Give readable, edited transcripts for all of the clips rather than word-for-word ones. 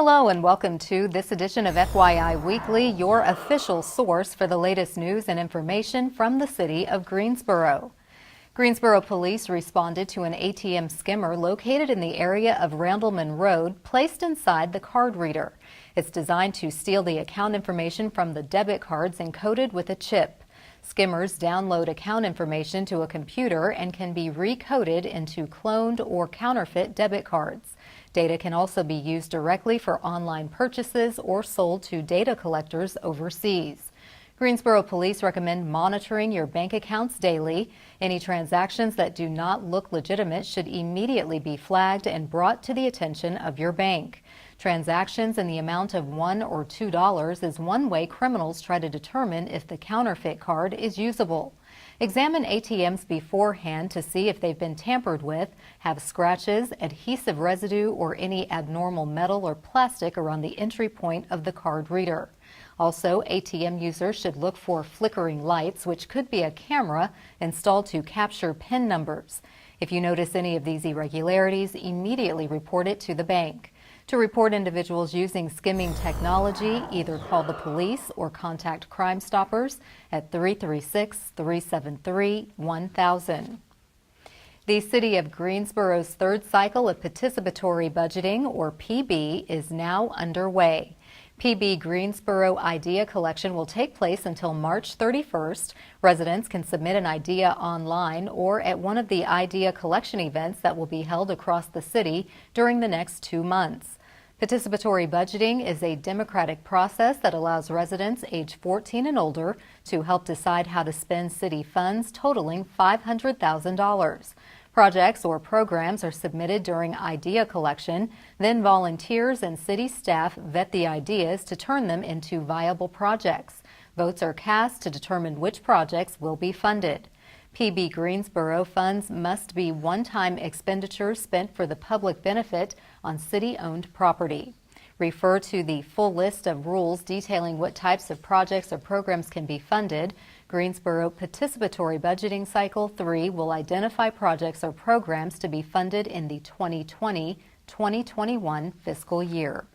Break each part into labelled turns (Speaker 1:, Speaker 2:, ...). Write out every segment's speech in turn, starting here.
Speaker 1: Hello and welcome to this edition of FYI Weekly, your official source for the latest news and information from the city of Greensboro. Greensboro police responded to an ATM skimmer located in the area of Randleman Road, placed inside the card reader. It's designed to steal the account information from the debit cards encoded with a chip. Skimmers download account information to a computer and can be recoded into cloned or counterfeit debit cards. Data can also be used directly for online purchases or sold to data collectors overseas. Greensboro police recommend monitoring your bank accounts daily. Any transactions that do not look legitimate should immediately be flagged and brought to the attention of your bank. Transactions in the amount of $1 or $2 is one way criminals try to determine if the counterfeit card is usable. Examine ATMs beforehand to see if they've been tampered with, have scratches, adhesive residue, or any abnormal metal or plastic around the entry point of the card reader. Also, ATM users should look for flickering lights, which could be a camera installed to capture PIN numbers. If you notice any of these irregularities, immediately report it to the bank. To report individuals using skimming technology, either call the police or contact Crime Stoppers at 336-373-1000. The City of Greensboro's third cycle of participatory budgeting, or PB, is now underway. PB Greensboro Idea Collection will take place until March 31st. Residents can submit an idea online or at one of the idea collection events that will be held across the city during the next 2 months. Participatory budgeting is a democratic process that allows residents age 14 and older to help decide how to spend city funds totaling $500,000. Projects or programs are submitted during idea collection, then volunteers and city staff vet the ideas to turn them into viable projects. Votes are cast to determine which projects will be funded. PB Greensboro funds must be one-time expenditures spent for the public benefit on city-owned property. Refer to the full list of rules detailing what types of projects or programs can be funded. Greensboro Participatory Budgeting Cycle 3 will identify projects or programs to be funded in the 2020-2021 fiscal year.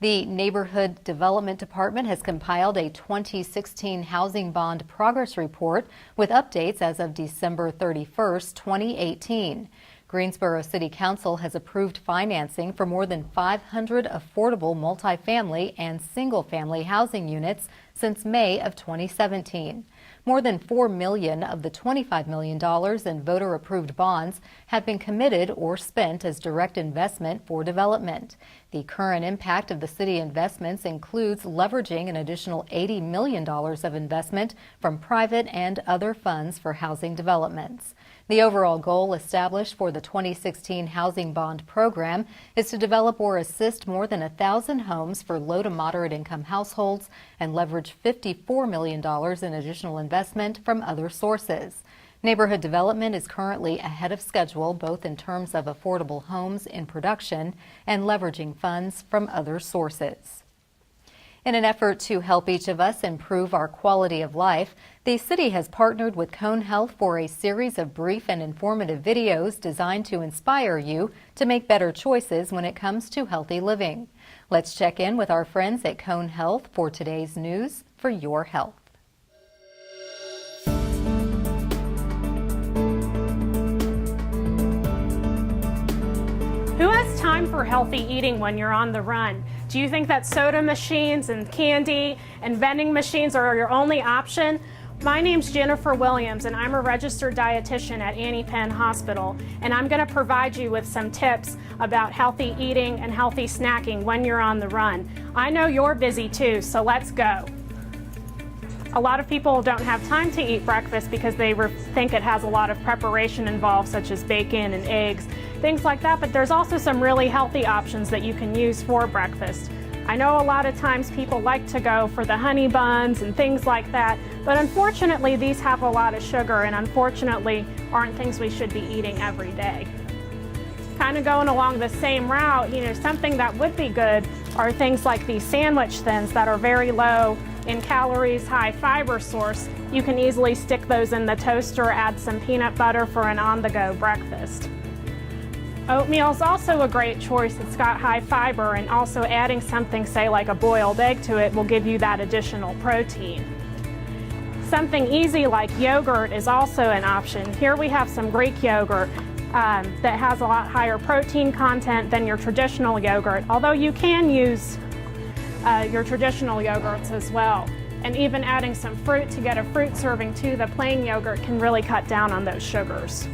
Speaker 1: The Neighborhood Development Department has compiled a 2016 Housing Bond Progress Report with updates as of December 31st, 2018. Greensboro City Council has approved financing for more than 500 affordable multifamily and single-family housing units since May of 2017. More than $4 million of the $25 million in voter-approved bonds have been committed or spent as direct investment for development. The current impact of the city investments includes leveraging an additional $80 million of investment from private and other funds for housing developments. The overall goal established for the 2016 Housing Bond Program is to develop or assist more than 1,000 homes for low to moderate income households and leverage $54 million in additional investment from other sources. Neighborhood development is currently ahead of schedule, both in terms of affordable homes in production and leveraging funds from other sources. In an effort to help each of us improve our quality of life, the city has partnered with Cone Health for a series of brief and informative videos designed to inspire you to make better choices when it comes to healthy living. Let's check in with our friends at Cone Health for today's news for your health.
Speaker 2: Who has time for healthy eating when you're on the run? Do you think that soda machines and candy and vending machines are your only option? My name's Jennifer Williams, and I'm a registered dietitian at Annie Penn Hospital, and I'm going to provide you with some tips about healthy eating and healthy snacking when you're on the run. I know you're busy too, so let's go. A lot of people don't have time to eat breakfast because they think it has a lot of preparation involved, such as bacon and eggs, things like that, but there's also some really healthy options that you can use for breakfast. I know a lot of times people like to go for the honey buns and things like that, but unfortunately these have a lot of sugar and unfortunately aren't things we should be eating every day. Kind of going along the same route, something that would be good are things like these sandwich thins that are very low in calories, high fiber source. You can easily stick those in the toaster, add some peanut butter for an on-the-go breakfast. Oatmeal is also a great choice. It's got high fiber, and also adding something, say like a boiled egg to it, will give you that additional protein. Something easy like yogurt is also an option. Here we have some Greek yogurt that has a lot higher protein content than your traditional yogurt, although you can use your traditional yogurts as well. And even adding some fruit to get a fruit serving to the plain yogurt can really cut down on those sugars.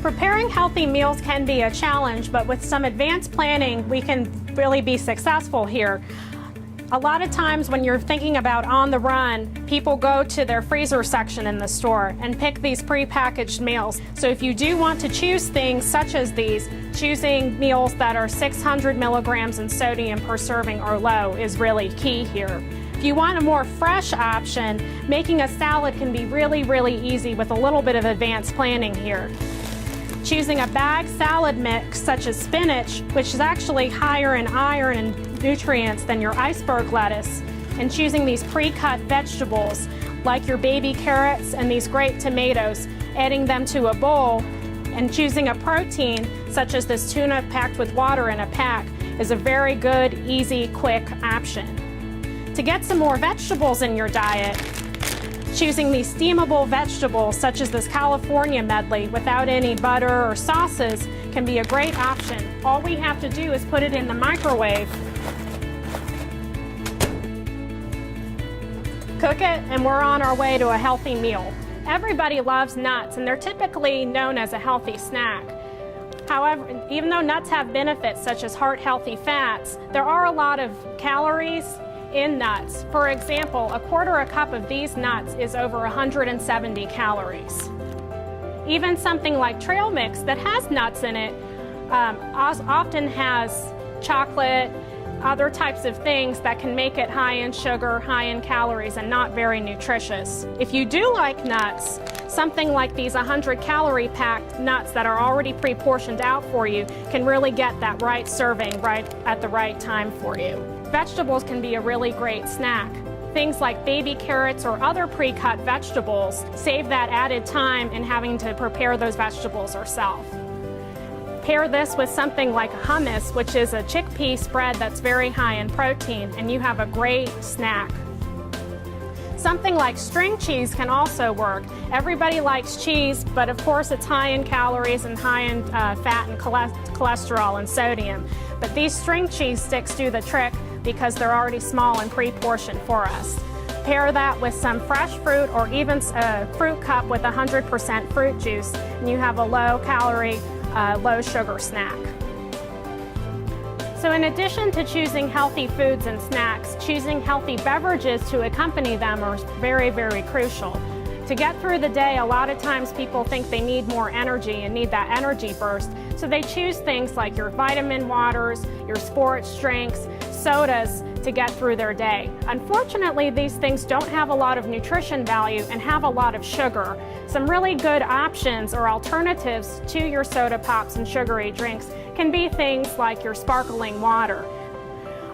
Speaker 2: Preparing healthy meals can be a challenge, but with some advanced planning, we can really be successful here. A lot of times when you're thinking about on the run, people go to their freezer section in the store and pick these prepackaged meals. So if you do want to choose things such as these, choosing meals that are 600 milligrams in sodium per serving or low is really key here. If you want a more fresh option, making a salad can be really easy with a little bit of advanced planning here. Choosing a bagged salad mix such as spinach, which is actually higher in iron and nutrients than your iceberg lettuce, and choosing these pre-cut vegetables like your baby carrots and these grape tomatoes, adding them to a bowl, and choosing a protein such as this tuna packed with water in a pack is a very good, easy, quick option. To get some more vegetables in your diet, choosing these steamable vegetables such as this California medley without any butter or sauces can be a great option. All we have to do is put it in the microwave, cook it, and we're on our way to a healthy meal. Everybody loves nuts, and they're typically known as a healthy snack. However, even though nuts have benefits such as heart-healthy fats, there are a lot of calories in nuts. For example, a quarter a cup of these nuts is over 170 calories. Even something like trail mix that has nuts in it often has chocolate, other types of things that can make it high in sugar, high in calories, and not very nutritious. If you do like nuts, something like these 100-calorie packed nuts that are already pre-portioned out for you can really get that right serving right at the right time for you. Vegetables can be a really great snack. Things like baby carrots or other pre-cut vegetables save that added time in having to prepare those vegetables yourself. Pair this with something like hummus, which is a chickpea spread that's very high in protein, and you have a great snack. Something like string cheese can also work. Everybody likes cheese, but of course it's high in calories and high in fat and cholesterol and sodium. But these string cheese sticks do the trick because they're already small and pre-portioned for us. Pair that with some fresh fruit or even a fruit cup with 100% fruit juice, and you have a low-calorie, low-sugar snack. So in addition to choosing healthy foods and snacks, choosing healthy beverages to accompany them are very crucial. To get through the day, a lot of times people think they need more energy and need that energy burst, so they choose things like your vitamin waters, your sports drinks, sodas to get through their day. Unfortunately, these things don't have a lot of nutrition value and have a lot of sugar. Some really good options or alternatives to your soda pops and sugary drinks can be things like your sparkling water.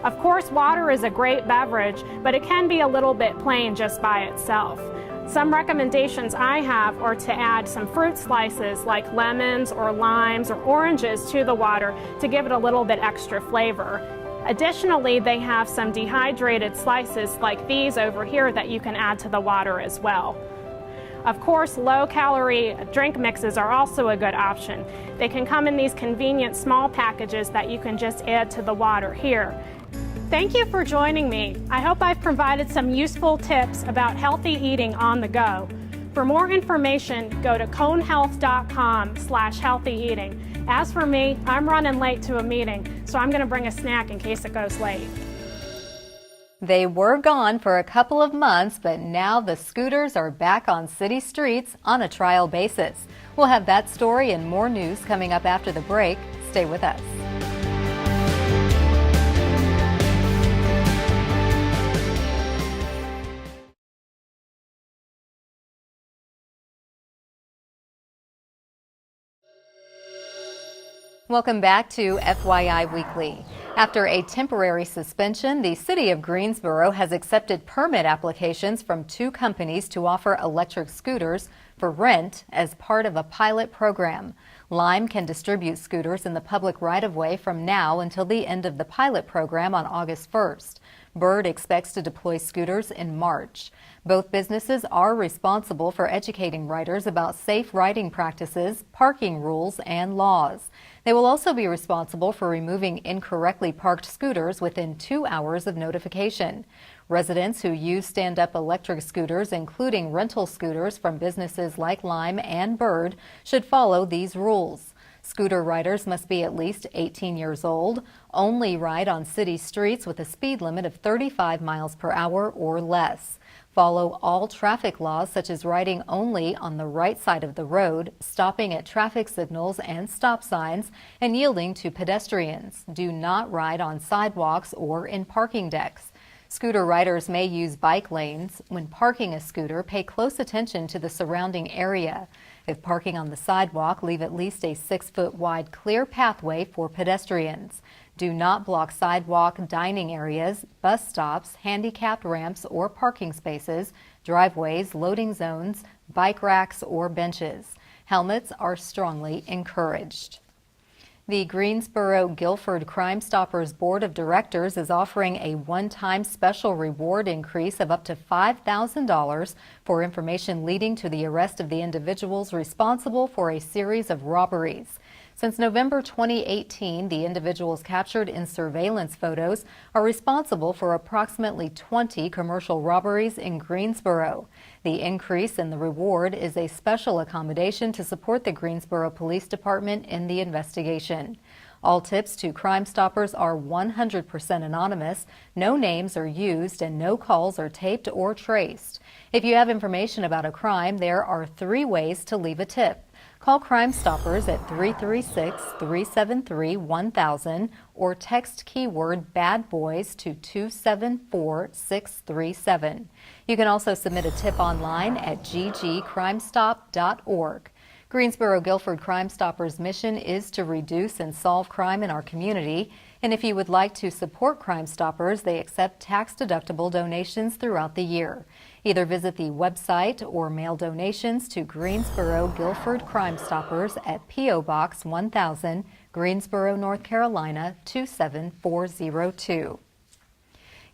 Speaker 2: Of course, water is a great beverage, but it can be a little bit plain just by itself. Some recommendations I have are to add some fruit slices like lemons or limes or oranges to the water to give it a little bit extra flavor. Additionally, they have some dehydrated slices like these over here that you can add to the water as well. Of course, low-calorie drink mixes are also a good option. They can come in these convenient small packages that you can just add to the water here. Thank you for joining me. I hope I've provided some useful tips about healthy eating on the go. For more information, go to conehealth.com/healthy eating. As for me, I'm running late to a meeting, so I'm going to bring a snack in case it goes late.
Speaker 1: They were gone for a couple of months, but now the scooters are back on city streets on a trial basis. We'll have that story and more news coming up after the break. Stay with us. Welcome back to FYI Weekly. After a temporary suspension, the city of Greensboro has accepted permit applications from 2 companies to offer electric scooters for rent as part of a pilot program. Lime can distribute scooters in the public right-of-way from now until the end of the pilot program on August 1st. Bird expects to deploy scooters in March. Both businesses are responsible for educating riders about safe riding practices, parking rules, and laws. They will also be responsible for removing incorrectly parked scooters within 2 hours of notification. Residents who use stand-up electric scooters, including rental scooters from businesses like Lime and Bird, should follow these rules. Scooter riders must be at least 18 years old, only ride on city streets with a speed limit of 35 miles per hour or less. Follow all traffic laws, such as riding only on the right side of the road, stopping at traffic signals and stop signs, and yielding to pedestrians. Do not ride on sidewalks or in parking decks. Scooter riders may use bike lanes. When parking a scooter, pay close attention to the surrounding area. If parking on the sidewalk, leave at least a 6-foot wide clear pathway for pedestrians. Do not block sidewalk, dining areas, bus stops, handicapped ramps or parking spaces, driveways, loading zones, bike racks, or benches. Helmets are strongly encouraged. The Greensboro Guilford Crime Stoppers Board of Directors is offering a one-time special reward increase of up to $5,000 for information leading to the arrest of the individuals responsible for a series of robberies. Since November 2018, the individuals captured in surveillance photos are responsible for approximately 20 commercial robberies in Greensboro. The increase in the reward is a special accommodation to support the Greensboro Police Department in the investigation. All tips to Crime Stoppers are 100% anonymous, no names are used, and no calls are taped or traced. If you have information about a crime, there are 3 ways to leave a tip. Call Crime Stoppers at 336-373-1000 or text keyword Bad Boys to 274-637. You can also submit a tip online at ggcrimestop.org. Greensboro Guilford Crime Stoppers' mission is to reduce and solve crime in our community. And if you would like to support Crime Stoppers, they accept tax-deductible donations throughout the year. Either visit the website or mail donations to Greensboro Guilford Crime Stoppers at P.O. Box 1000, Greensboro, North Carolina 27402.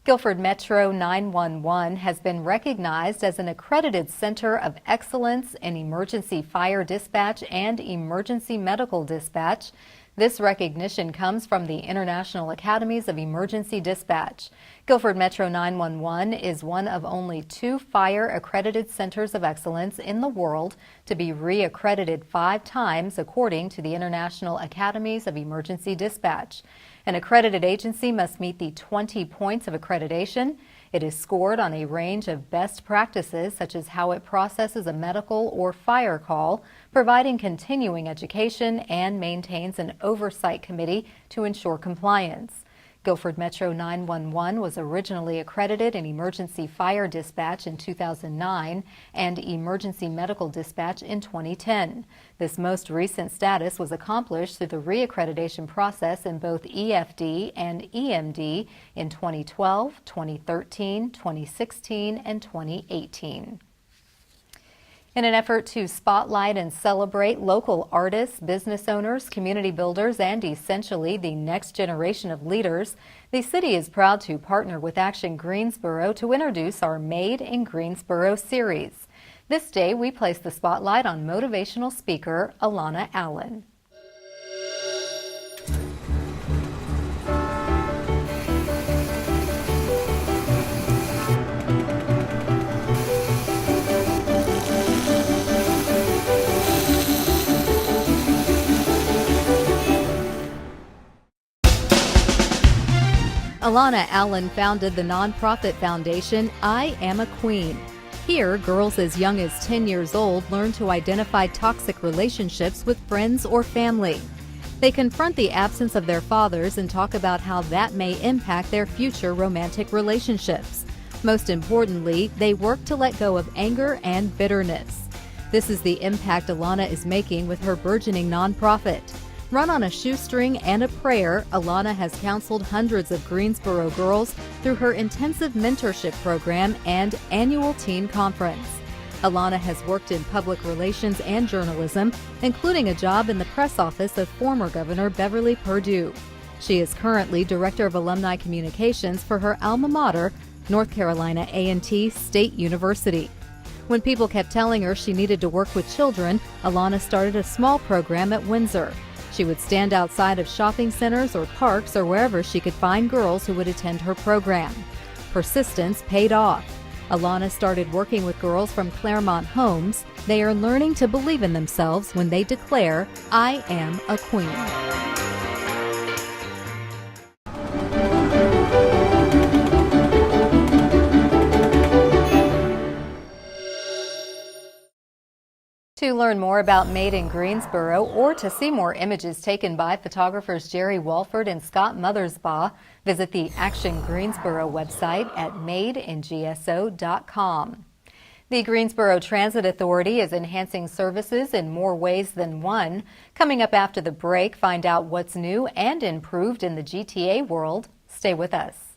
Speaker 1: Guilford Metro 911 has been recognized as an accredited center of excellence in emergency fire dispatch and emergency medical dispatch. This recognition comes from the International Academies of Emergency Dispatch. Guilford Metro 911 is one of only 2 fire-accredited centers of excellence in the world to be re-accredited 5 times according to the International Academies of Emergency Dispatch. An accredited agency must meet the 20 points of accreditation. It is scored on a range of best practices, such as how it processes a medical or fire call, providing continuing education, and maintains an oversight committee to ensure compliance. Guilford Metro 911 was originally accredited in emergency fire dispatch in 2009 and emergency medical dispatch in 2010. This most recent status was accomplished through the reaccreditation process in both EFD and EMD in 2012, 2013, 2016, and 2018. In an effort to spotlight and celebrate local artists, business owners, community builders, and essentially the next generation of leaders, the city is proud to partner with Action Greensboro to introduce our Made in Greensboro series. This day, we place the spotlight on motivational speaker Alana Allen. Alana Allen founded the nonprofit foundation I Am a Queen. Here, girls as young as 10 years old learn to identify toxic relationships with friends or family. They confront the absence of their fathers and talk about how that may impact their future romantic relationships. Most importantly, they work to let go of anger and bitterness. This is the impact Alana is making with her burgeoning nonprofit. Run on a shoestring and a prayer, Alana has counseled hundreds of Greensboro girls through her intensive mentorship program and annual teen conference. Alana has worked in public relations and journalism, including a job in the press office of former Governor Beverly Perdue. She is currently Director of Alumni Communications for her alma mater, North Carolina A&T State University. When people kept telling her she needed to work with children, Alana started a small program at Windsor. She would stand outside of shopping centers or parks or wherever she could find girls who would attend her program. Persistence paid off. Alana started working with girls from Claremont Homes. They are learning to believe in themselves when they declare, "I am a queen." To learn more about Made in Greensboro or to see more images taken by photographers Jerry Walford and Scott Mothersbaugh, visit the Action Greensboro website at madeingso.com. The Greensboro Transit Authority is enhancing services in more ways than one. Coming up after the break, find out what's new and improved in the GTA world. Stay with us.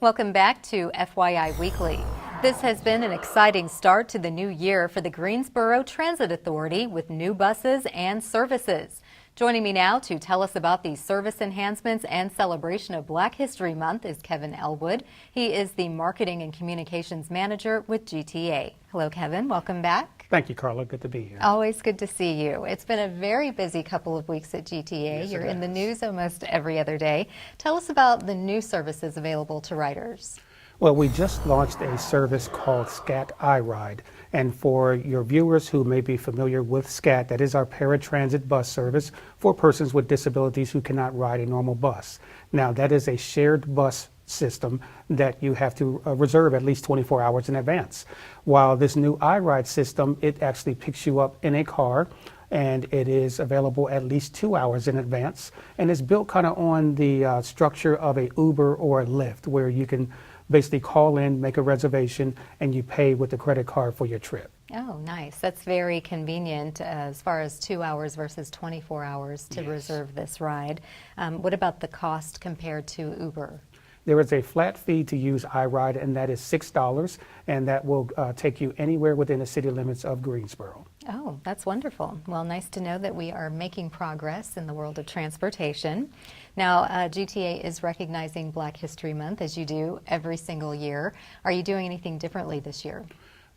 Speaker 1: Welcome back to FYI Weekly. This has been an exciting start to the new year for the Greensboro Transit Authority with new buses and services. Joining me now to tell us about these service enhancements and celebration of Black History Month is Kevin Elwood. He is the Marketing and Communications Manager with GTA. Hello, Kevin. Welcome back.
Speaker 3: Thank you, Carla. Good to be here.
Speaker 1: Always good to see you. It's been a very busy couple of weeks at GTA.
Speaker 3: Yes,
Speaker 1: You're in the news almost every other day. Tell us about the new services available to riders.
Speaker 3: Well, we just launched a service called SCAT iRide. And for your viewers who may be familiar with SCAT, that is our paratransit bus service for persons with disabilities who cannot ride a normal bus. Now, that is a shared bus system that you have to reserve at least 24 hours in advance. While this new iRide system, it actually picks you up in a car, and it is available at least 2 hours in advance, and it's built kind of on the structure of a Uber or a Lyft, where you can basically call in, make a reservation, and you pay with the credit card for your trip.
Speaker 1: Oh, nice. That's very convenient as far as 2 hours versus 24 hours to reserve this ride. What about the cost compared to Uber?
Speaker 3: There is a flat fee to use iRide, and that is $6, and that will take you anywhere within the city limits of Greensboro.
Speaker 1: Oh, that's wonderful. Well, nice to know that we are making progress in the world of transportation. Now, GTA is recognizing Black History Month, as you do every single year. Are you doing anything differently this year?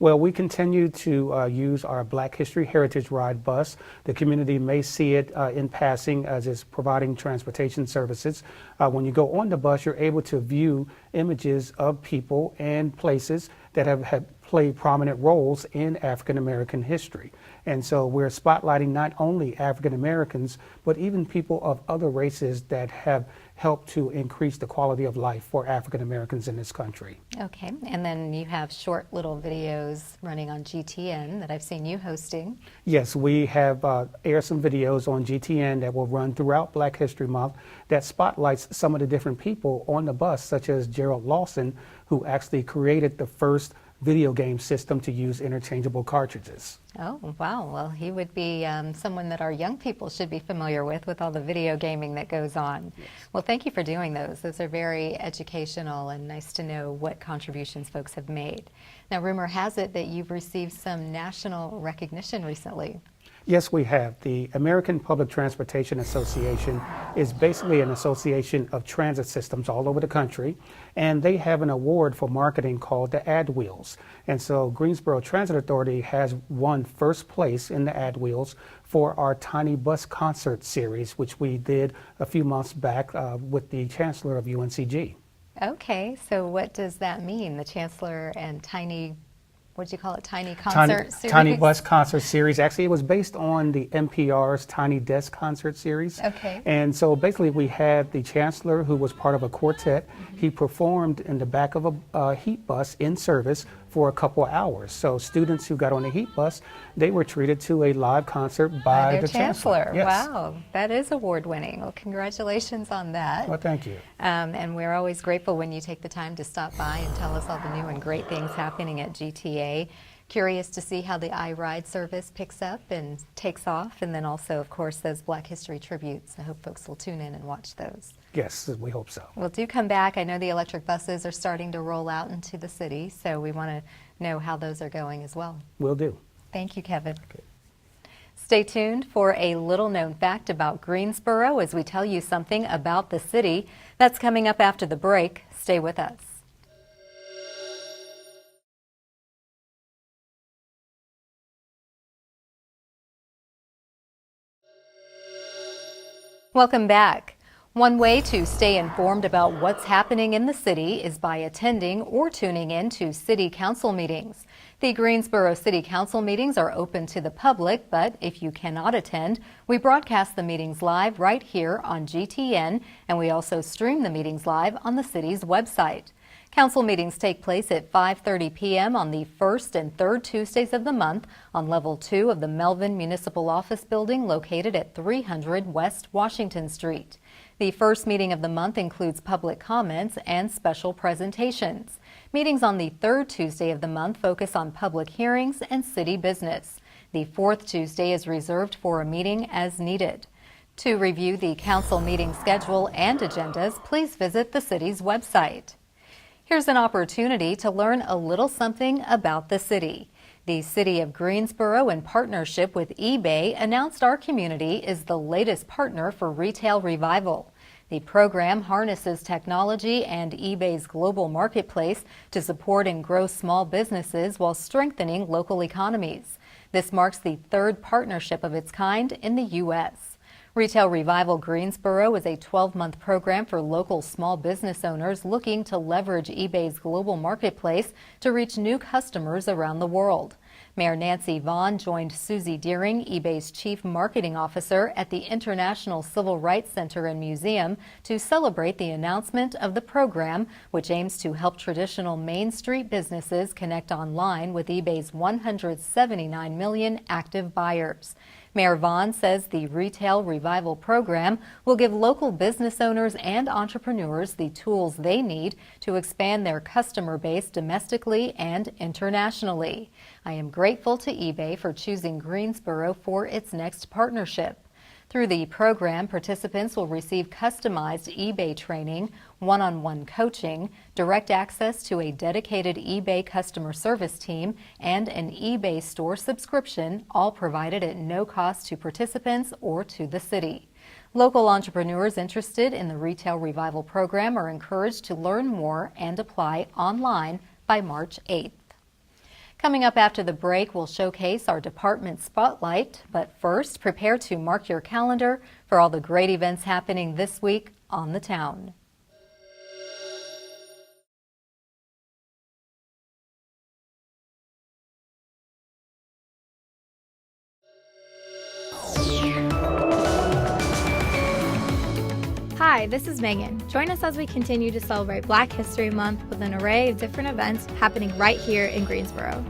Speaker 3: Well, we continue to use our Black History Heritage Ride bus. The community may see it in passing as it's providing transportation services. When you go on the bus, you're able to view images of people and places that have played prominent roles in African American history. And so we're spotlighting not only African Americans, but even people of other races that have helped to increase the quality of life for African Americans in this country.
Speaker 1: Okay, and then you have short little videos running on GTN that I've seen you hosting.
Speaker 3: Yes, we have aired some videos on GTN that will run throughout Black History Month that spotlights some of the different people on the bus, such as Gerald Lawson, who actually created the first video game system to use interchangeable cartridges.
Speaker 1: Oh, wow. Well, he would be someone that our young people should be familiar with all the video gaming that goes on. Yes. Well, thank you for doing those. Those are very educational and nice to know what contributions folks have made. Now, rumor has it that you've received some national recognition recently.
Speaker 3: Yes, we have. The American Public Transportation Association is basically an association of transit systems all over the country, and they have an award for marketing called the Ad Wheels. And so Greensboro Transit Authority has won first place in the Ad Wheels for our Tiny Bus Concert series, which we did a few months back with the Chancellor of UNCG.
Speaker 1: Okay, so what does that mean, the Chancellor and Tiny what'd you call it, Tiny Concert Series?
Speaker 3: Tiny Bus Concert Series. Actually, it was based on the NPR's Tiny Desk Concert Series.
Speaker 1: Okay.
Speaker 3: And so basically we had the Chancellor, who was part of a quartet. He performed in the back of a heat bus in service for a couple of hours. So students who got on the heat bus, they were treated to a live concert by
Speaker 1: their
Speaker 3: the Chancellor.
Speaker 1: Yes. Wow, that is award-winning. Well, congratulations on that.
Speaker 3: Well, thank you.
Speaker 1: And we're always grateful when you take the time to stop by and tell us all the new and great things happening at GTA. Curious to see how the iRide service picks up and takes off, and then also, of course, those Black History tributes. I hope folks will tune in and watch those.
Speaker 3: Yes, we hope so.
Speaker 1: Well, do come back. I know the electric buses are starting to roll out into the city, so we want to know how those are going as well.
Speaker 3: Will do.
Speaker 1: Thank you, Kevin.
Speaker 3: Okay.
Speaker 1: Stay tuned for a little-known fact about Greensboro as we tell you something about the city. That's coming up after the break. Stay with us. Welcome back. One way to stay informed about what's happening in the city is by attending or tuning in to city council meetings. The Greensboro City Council meetings are open to the public, but if you cannot attend, we broadcast the meetings live right here on GTN, and we also stream the meetings live on the city's website. Council meetings take place at 5:30 p.m. on the first and third Tuesdays of the month on Level 2 of the Melvin Municipal Office Building located at 300 West Washington Street. The first meeting of the month includes public comments and special presentations. Meetings on the third Tuesday of the month focus on public hearings and city business. The fourth Tuesday is reserved for a meeting as needed. To review the council meeting schedule and agendas, please visit the city's website. Here's an opportunity to learn a little something about the city. The City of Greensboro, in partnership with eBay, announced our community is the latest partner for Retail Revival. The program harnesses technology and eBay's global marketplace to support and grow small businesses while strengthening local economies. This marks the third partnership of its kind in the U.S. Retail Revival Greensboro is a 12-month program for local small business owners looking to leverage eBay's global marketplace to reach new customers around the world. Mayor Nancy Vaughn joined Susie Deering, eBay's Chief Marketing Officer, at the International Civil Rights Center and Museum to celebrate the announcement of the program, which aims to help traditional Main Street businesses connect online with eBay's 179 million active buyers. Mayor Vaughn says the Retail Revival program will give local business owners and entrepreneurs the tools they need to expand their customer base domestically and internationally. I am grateful to eBay for choosing Greensboro for its next partnership. Through the program, participants will receive customized eBay training, one-on-one coaching, direct access to a dedicated eBay customer service team, and an eBay store subscription, all provided at no cost to participants or to the city. Local entrepreneurs interested in the Retail Revival program are encouraged to learn more and apply online by March 8th. Coming up after the break, we'll showcase our department spotlight. But first, prepare to mark your calendar for all the great events happening this week on the town.
Speaker 4: Hi, this is Megan. Join us as we continue to celebrate Black History Month with an array of different events happening right here in Greensboro.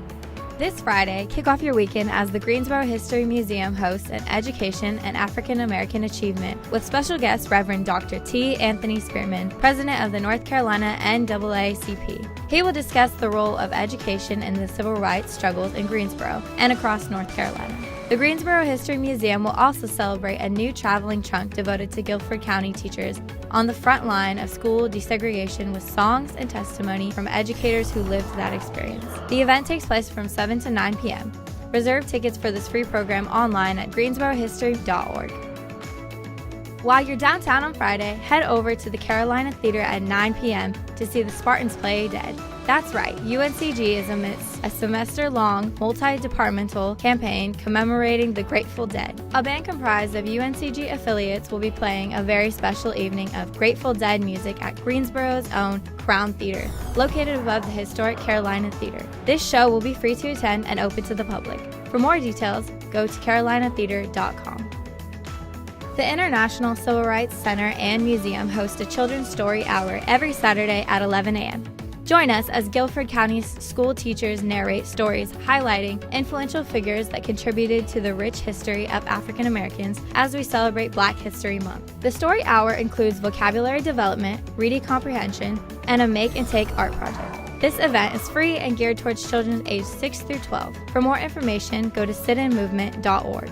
Speaker 4: This Friday, kick off your weekend as the Greensboro History Museum hosts an Education and African American Achievement with special guest Reverend Dr. T. Anthony Spearman, president of the North Carolina NAACP. He will discuss the role of education in the civil rights struggles in Greensboro and across North Carolina. The Greensboro History Museum will also celebrate a new traveling trunk devoted to Guilford County teachers on the front line of school desegregation with songs and testimony from educators who lived that experience. The event takes place from 7 to 9 p.m. Reserve tickets for this free program online at greensborohistory.org. While you're downtown on Friday, head over to the Carolina Theater at 9 p.m. to see the Spartans play Dead. That's right, UNCG is amidst a semester-long, multi-departmental campaign commemorating the Grateful Dead. A band comprised of UNCG affiliates will be playing a very special evening of Grateful Dead music at Greensboro's own Crown Theater, located above the historic Carolina Theater. This show will be free to attend and open to the public. For more details, go to carolinatheater.com. The International Civil Rights Center and Museum host a Children's Story Hour every Saturday at 11 a.m. Join us as Guilford County's school teachers narrate stories highlighting influential figures that contributed to the rich history of African Americans as we celebrate Black History Month. The Story Hour includes vocabulary development, reading comprehension, and a make and take art project. This event is free and geared towards children aged 6 through 12. For more information, go to sitinmovement.org.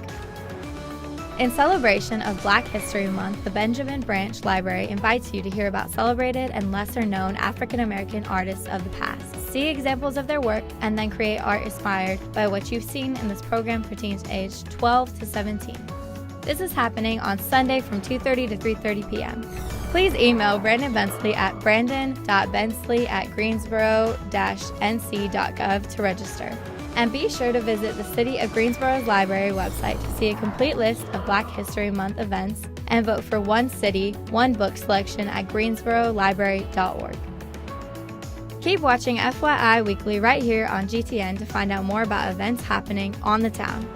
Speaker 4: In celebration of Black History Month, the Benjamin Branch Library invites you to hear about celebrated and lesser-known African American artists of the past. See examples of their work and then create art inspired by what you've seen in this program for teens aged 12 to 17. This is happening on Sunday from 2:30 to 3:30 p.m. Please email Brandon Bensley at brandon.bensley@greensboro-nc.gov to register. And be sure to visit the City of Greensboro's library website to see a complete list of Black History Month events and vote for One City, One Book selection at greensborolibrary.org. Keep watching FYI Weekly right here on GTN to find out more about events happening on the town.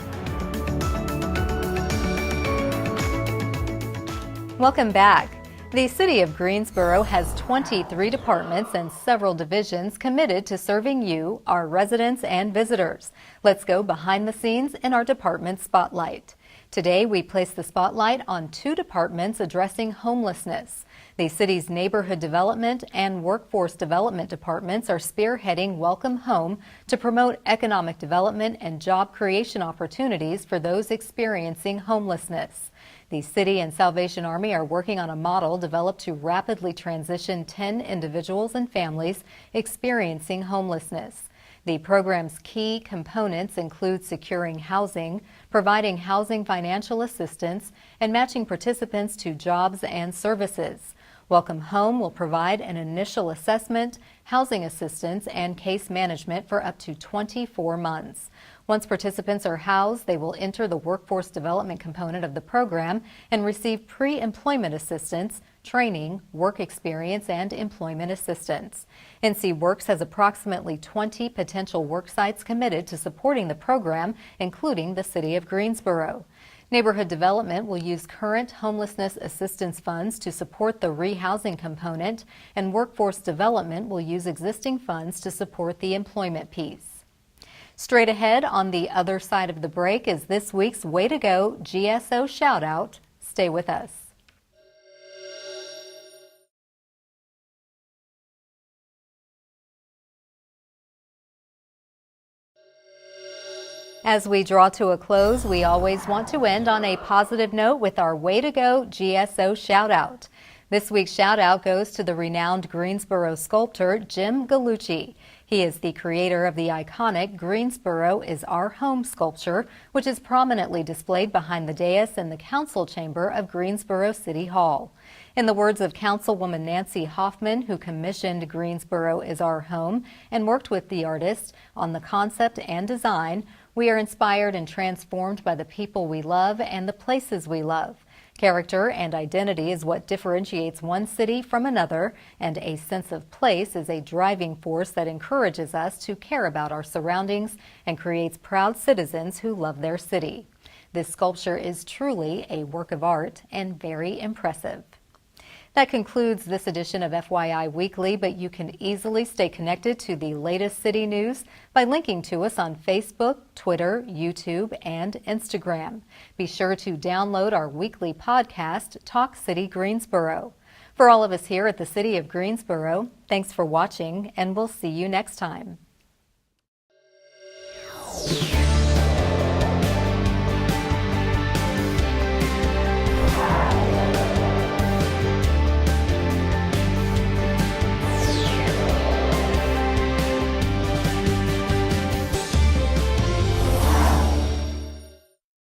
Speaker 1: Welcome back. The City of Greensboro has 23 departments and several divisions committed to serving you, our residents and visitors. Let's go behind the scenes in our department spotlight. Today, we place the spotlight on two departments addressing homelessness. The city's Neighborhood Development and Workforce Development departments are spearheading Welcome Home to promote economic development and job creation opportunities for those experiencing homelessness. The city and Salvation Army are working on a model developed to rapidly transition 10 individuals and families experiencing homelessness. The program's key components include securing housing, providing housing financial assistance, and matching participants to jobs and services. Welcome Home will provide an initial assessment, housing assistance, and case management for up to 24 months. Once participants are housed, they will enter the workforce development component of the program and receive pre-employment assistance, training, work experience, and employment assistance. NC Works has approximately 20 potential work sites committed to supporting the program, including the City of Greensboro. Neighborhood Development will use current homelessness assistance funds to support the rehousing component, and Workforce Development will use existing funds to support the employment piece. Straight ahead on the other side of the break is this week's Way to Go GSO shout out. Stay with us. As we draw to a close, we always want to end on a positive note with our Way to Go GSO shout out. This week's shout out goes to the renowned Greensboro sculptor Jim Gallucci. He is the creator of the iconic Greensboro is Our Home sculpture, which is prominently displayed behind the dais in the council chamber of Greensboro City Hall. In the words of Councilwoman Nancy Hoffman, who commissioned Greensboro is Our Home and worked with the artist on the concept and design, we are inspired and transformed by the people we love and the places we love. Character and identity is what differentiates one city from another, and a sense of place is a driving force that encourages us to care about our surroundings and creates proud citizens who love their city. This sculpture is truly a work of art and very impressive. That concludes this edition of FYI Weekly, but you can easily stay connected to the latest city news by linking to us on Facebook, Twitter, YouTube, and Instagram. Be sure to download our weekly podcast, Talk City Greensboro. For all of us here at the City of Greensboro, thanks for watching, and we'll see you next time.